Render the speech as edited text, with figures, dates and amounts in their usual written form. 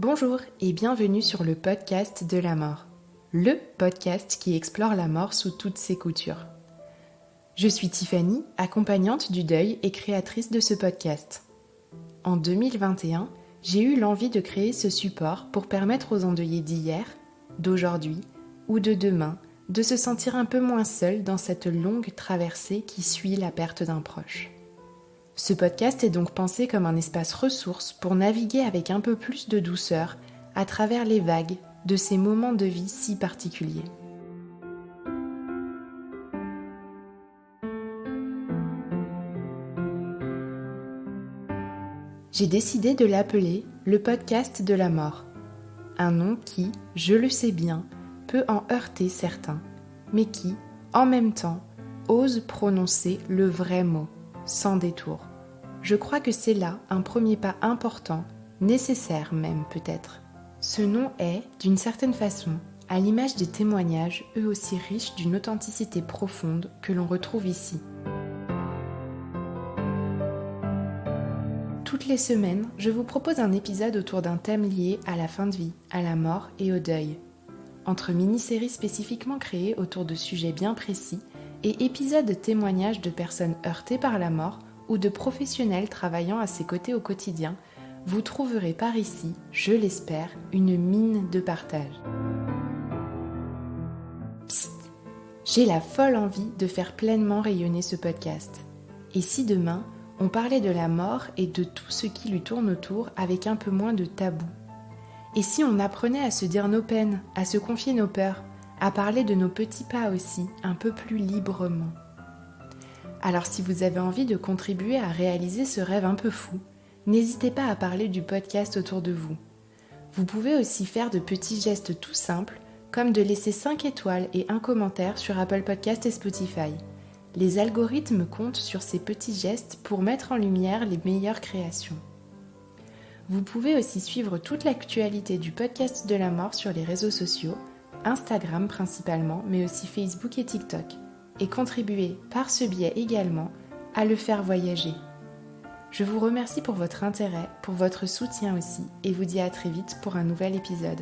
Bonjour et bienvenue sur le podcast de la mort, le podcast qui explore la mort sous toutes ses coutures. Je suis Tiffany, accompagnante du deuil et créatrice de ce podcast. En 2021, j'ai eu l'envie de créer ce support pour permettre aux endeuillés d'hier, d'aujourd'hui ou de demain de se sentir un peu moins seuls dans cette longue traversée qui suit la perte d'un proche. Ce podcast est donc pensé comme un espace ressource pour naviguer avec un peu plus de douceur à travers les vagues de ces moments de vie si particuliers. J'ai décidé de l'appeler le podcast de la mort, un nom qui, je le sais bien, peut en heurter certains, mais qui, en même temps, ose prononcer le vrai mot, sans détour. Je crois que c'est là un premier pas important, nécessaire même peut-être. Ce nom est, d'une certaine façon, à l'image des témoignages, eux aussi riches d'une authenticité profonde que l'on retrouve ici. Toutes les semaines, je vous propose un épisode autour d'un thème lié à la fin de vie, à la mort et au deuil. Entre mini-séries spécifiquement créées autour de sujets bien précis et épisodes de témoignages de personnes heurtées par la mort ou de professionnels travaillant à ses côtés au quotidien, vous trouverez par ici, je l'espère, une mine de partage. Psst, j'ai la folle envie de faire pleinement rayonner ce podcast. Et si demain, on parlait de la mort et de tout ce qui lui tourne autour avec un peu moins de tabou? Et si on apprenait à se dire nos peines, à se confier nos peurs, à parler de nos petits pas aussi, un peu plus librement? Alors si vous avez envie de contribuer à réaliser ce rêve un peu fou, n'hésitez pas à parler du podcast autour de vous. Vous pouvez aussi faire de petits gestes tout simples, comme de laisser 5 étoiles et un commentaire sur Apple Podcast et Spotify. Les algorithmes comptent sur ces petits gestes pour mettre en lumière les meilleures créations. Vous pouvez aussi suivre toute l'actualité du podcast de la mort sur les réseaux sociaux, Instagram principalement, mais aussi Facebook et TikTok, et contribuer par ce biais également à le faire voyager. Je vous remercie pour votre intérêt, pour votre soutien aussi, et vous dis à très vite pour un nouvel épisode.